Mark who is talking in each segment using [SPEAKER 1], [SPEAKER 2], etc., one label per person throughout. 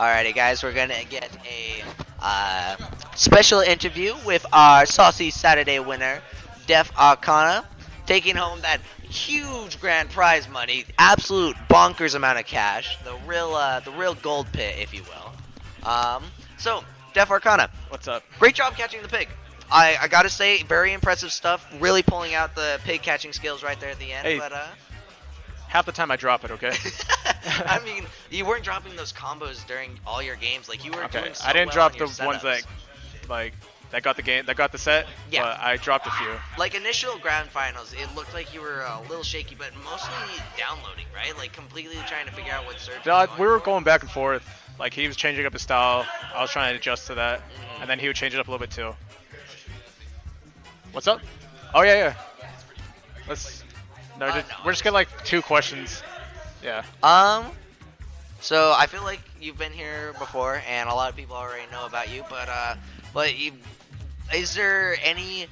[SPEAKER 1] Alrighty, guys, we're gonna get a special interview with our Saucy Saturday winner, Def Arcana, taking home that huge grand prize money, absolute bonkers amount of cash, the real gold pit, if you will. So Def Arcana,
[SPEAKER 2] What's up?
[SPEAKER 1] great job catching the pig. I gotta say, very impressive stuff. Really pulling out the pig catching skills right there at the end.
[SPEAKER 2] Hey.
[SPEAKER 1] But
[SPEAKER 2] Half the time I drop it, okay?
[SPEAKER 1] I mean, you weren't dropping those combos during all your games. Like you were
[SPEAKER 2] Okay,
[SPEAKER 1] doing so
[SPEAKER 2] I didn't
[SPEAKER 1] well
[SPEAKER 2] drop
[SPEAKER 1] on your
[SPEAKER 2] the ones
[SPEAKER 1] setups.
[SPEAKER 2] that got the game, that got the set.
[SPEAKER 1] Yeah.
[SPEAKER 2] But I dropped a few.
[SPEAKER 1] Like initial grand finals, it looked like you were a little shaky, but mostly downloading, right? Like completely trying to figure out what surge.
[SPEAKER 2] We were going back and forth. Like he was changing up his style. I was trying to adjust to that, and then he would change it up a little bit too. What's up? Oh yeah. Let's. No,
[SPEAKER 1] No,
[SPEAKER 2] we're just getting like 2 questions. Yeah.
[SPEAKER 1] So I feel like you've been here before, and a lot of people already know about you. Is there any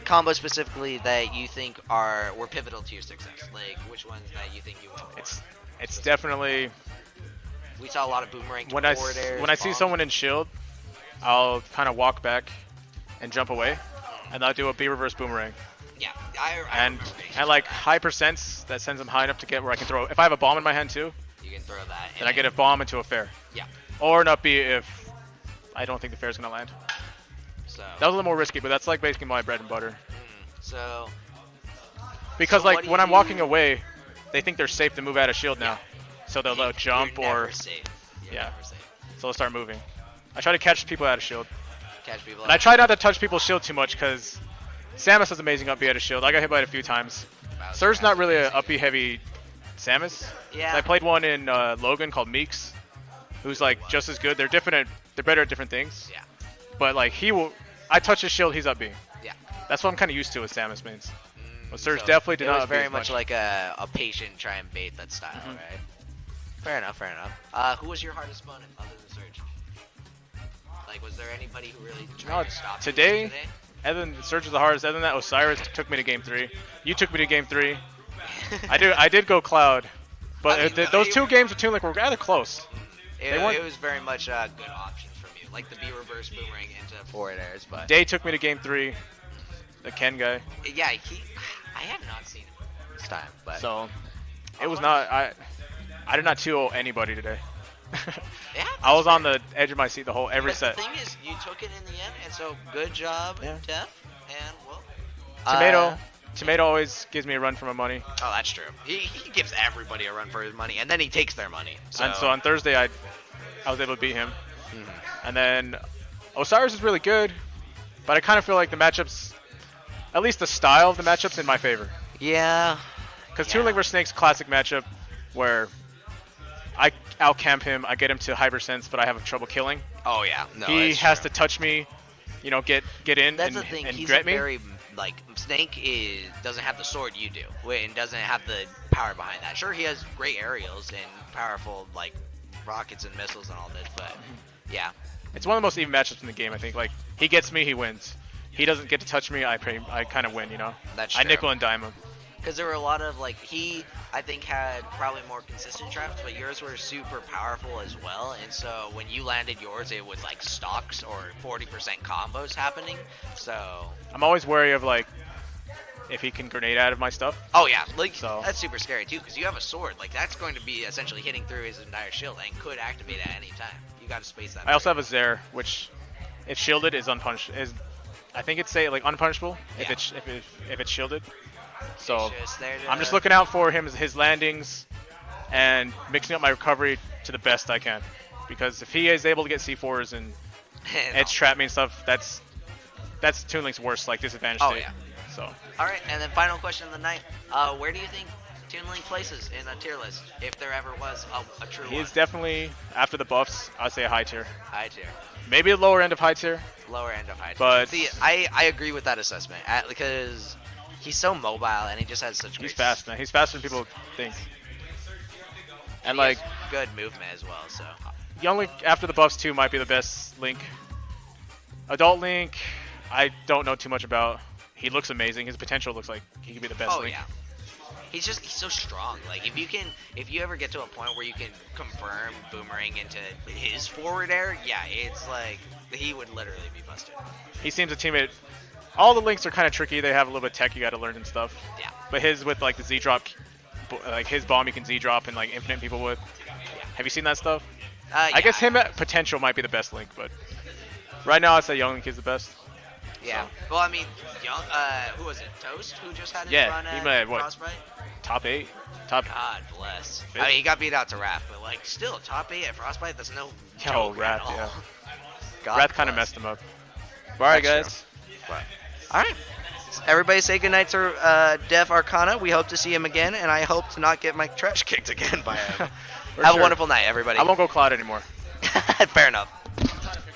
[SPEAKER 1] combo specifically that you think were pivotal to your success? Like which ones that you think you went for?
[SPEAKER 2] It's definitely
[SPEAKER 1] We saw a lot of boomerang
[SPEAKER 2] when I
[SPEAKER 1] forward airs,
[SPEAKER 2] when I see
[SPEAKER 1] bombs.
[SPEAKER 2] someone in shield, I'll kind of walk back and jump away, and I'll do a B reverse boomerang.
[SPEAKER 1] Yeah, I
[SPEAKER 2] And
[SPEAKER 1] remember.
[SPEAKER 2] and like high percents that sends them high enough to get where I can throw. If I have a bomb in my hand too,
[SPEAKER 1] You can throw that.
[SPEAKER 2] then I get a bomb into a fair.
[SPEAKER 1] Yeah.
[SPEAKER 2] Or an up B if I don't think the fair's gonna land.
[SPEAKER 1] So.
[SPEAKER 2] That was a little more risky, but that's like basically my bread and butter.
[SPEAKER 1] So.
[SPEAKER 2] Because
[SPEAKER 1] So what
[SPEAKER 2] like
[SPEAKER 1] do
[SPEAKER 2] when I'm
[SPEAKER 1] you-
[SPEAKER 2] walking away, they think they're safe to move out of shield now. So they'll
[SPEAKER 1] You're
[SPEAKER 2] jump
[SPEAKER 1] never
[SPEAKER 2] or
[SPEAKER 1] safe. You're
[SPEAKER 2] yeah.
[SPEAKER 1] never safe.
[SPEAKER 2] So they'll start moving. I try to catch people out of shield.
[SPEAKER 1] Catch people.
[SPEAKER 2] And I try not to touch people's shield too much because Samus has amazing up B out of shield. I got hit by it a few times. Sur's not really an up B heavy Samus.
[SPEAKER 1] Yeah.
[SPEAKER 2] I played one in Logan called Meeks, who's like just as good. They're different. They're better at different things.
[SPEAKER 1] Yeah.
[SPEAKER 2] But like I touch his shield, he's up B.
[SPEAKER 1] Yeah.
[SPEAKER 2] That's what I'm kind of used to with Samus mains. But Surge
[SPEAKER 1] So
[SPEAKER 2] definitely did
[SPEAKER 1] it
[SPEAKER 2] not
[SPEAKER 1] was
[SPEAKER 2] up B
[SPEAKER 1] very
[SPEAKER 2] as
[SPEAKER 1] much like a patient try and bait that style,
[SPEAKER 2] Mhm.
[SPEAKER 1] right? Fair enough. Fair enough. Who was your hardest opponent other than Surge? Like, was there anybody who really tried to stop you
[SPEAKER 2] today. Other than Surge was the hardest. Other than that, Osiris took me to game 3. You took me to game 3. I did go Cloud, but
[SPEAKER 1] I mean,
[SPEAKER 2] those 2 games with Toon Link were rather close.
[SPEAKER 1] It was very much good options from you, like the B reverse boomerang into forward airs. But
[SPEAKER 2] Day took me to game 3. The Ken guy.
[SPEAKER 1] yeah, I have not seen him this time, but
[SPEAKER 2] So it was not. I did not 2-0 anybody today.
[SPEAKER 1] yeah,
[SPEAKER 2] I was on the edge of my seat every
[SPEAKER 1] but
[SPEAKER 2] set.
[SPEAKER 1] The thing is, you took it in the end, and so good job,
[SPEAKER 2] Yeah.
[SPEAKER 1] Def, and well.
[SPEAKER 2] Tomato always gives me a run for my money.
[SPEAKER 1] Oh, that's true. He gives everybody a run for his money, and then he takes their money. So,
[SPEAKER 2] And so on Thursday, I was able to beat him.
[SPEAKER 1] Mhm.
[SPEAKER 2] And then Osiris is really good, but I kind of feel like the matchups, at least the style of the matchups, in my favor.
[SPEAKER 1] Yeah.
[SPEAKER 2] Because
[SPEAKER 1] Yeah.
[SPEAKER 2] Toon Link vs Snake's classic matchup, where I outcamp him, I get him to Hyper Sense, but I have trouble killing.
[SPEAKER 1] Oh yeah. No,
[SPEAKER 2] He
[SPEAKER 1] that's
[SPEAKER 2] has
[SPEAKER 1] true.
[SPEAKER 2] to touch me, get in
[SPEAKER 1] That's
[SPEAKER 2] and,
[SPEAKER 1] the thing.
[SPEAKER 2] and
[SPEAKER 1] He's
[SPEAKER 2] get
[SPEAKER 1] a
[SPEAKER 2] me.
[SPEAKER 1] very Snake doesn't have the sword you do, and doesn't have the power behind that. Sure, he has great aerials and powerful like rockets and missiles and all this, but yeah.
[SPEAKER 2] It's one of the most even matchups in the game, I think. Like, he gets me, he wins. He doesn't get to touch me, I kind of win, you know?
[SPEAKER 1] That's
[SPEAKER 2] I
[SPEAKER 1] true.
[SPEAKER 2] nickel and dime him.
[SPEAKER 1] Because there were a lot of I think had probably more consistent traps, but yours were super powerful as well. And so when you landed yours, it was like stocks or 40% combos happening. So
[SPEAKER 2] I'm always wary of, like, if he can grenade out of my stuff.
[SPEAKER 1] oh yeah,
[SPEAKER 2] So-
[SPEAKER 1] that's super scary too, because you have a sword. Like that's going to be essentially hitting through his entire shield and could activate at any time. You got to space that.
[SPEAKER 2] I also have a Zair, which, if shielded, is unpunished. I think it's unpunishable
[SPEAKER 1] Yeah.
[SPEAKER 2] if it's shielded. So
[SPEAKER 1] It's just there to-
[SPEAKER 2] I'm just looking out for his landings and mixing up my recovery to the best I can. Because if he is able to get C4s and edge trap me and stuff, that's Toon Link's worst disadvantage
[SPEAKER 1] Oh
[SPEAKER 2] state.
[SPEAKER 1] yeah.
[SPEAKER 2] So
[SPEAKER 1] All right, and then final question of the night: where do you think Toon Link places in a tier list, if there ever was a true
[SPEAKER 2] he
[SPEAKER 1] one?
[SPEAKER 2] is definitely, after the buffs, I'd say a high tier.
[SPEAKER 1] High tier.
[SPEAKER 2] Maybe a lower end of high tier.
[SPEAKER 1] Lower end of high tier.
[SPEAKER 2] But-
[SPEAKER 1] See, I agree with that assessment because he's so mobile and he just has such
[SPEAKER 2] He's
[SPEAKER 1] great
[SPEAKER 2] fast, man. He's faster than people think. And
[SPEAKER 1] he has
[SPEAKER 2] like,
[SPEAKER 1] good movement as well. So
[SPEAKER 2] Young Link after the buffs too might be the best Link. Adult Link, I don't know too much about. He looks amazing. His potential looks like he could be the best
[SPEAKER 1] oh
[SPEAKER 2] Link.
[SPEAKER 1] yeah, He's so strong. Like if you ever get to a point where you can confirm Boomerang into his forward air, yeah, it's like he would literally be busted.
[SPEAKER 2] He seems a teammate. All the links are kind of tricky. They have a little bit of tech you got to learn and stuff.
[SPEAKER 1] Yeah.
[SPEAKER 2] But his with like the Z drop, like his bomb you can Z drop and like infinite people with. Have you seen that stuff?
[SPEAKER 1] Yeah,
[SPEAKER 2] I guess him at potential might be the best link, but right now I'd say Young Link is the best.
[SPEAKER 1] Yeah.
[SPEAKER 2] So.
[SPEAKER 1] Well, I mean, Young. Who was it? Toast, who just had his run
[SPEAKER 2] he
[SPEAKER 1] at
[SPEAKER 2] might what?
[SPEAKER 1] Frostbite.
[SPEAKER 2] Top 8? Top.
[SPEAKER 1] God bless.
[SPEAKER 2] Fifth?
[SPEAKER 1] I mean, he got beat out to Wrath, but like still top 8 at Frostbite. That's no joke
[SPEAKER 2] Wrath,
[SPEAKER 1] at all.
[SPEAKER 2] yeah.
[SPEAKER 1] God
[SPEAKER 2] Wrath kind of
[SPEAKER 1] bless.
[SPEAKER 2] messed him up. All right,
[SPEAKER 1] That's
[SPEAKER 2] guys.
[SPEAKER 1] All right. Everybody say goodnight to Def Arcana. We hope to see him again, and I hope to not get my trash kicked again by him. Have a wonderful night, everybody.
[SPEAKER 2] I won't go Cloud anymore.
[SPEAKER 1] Fair enough.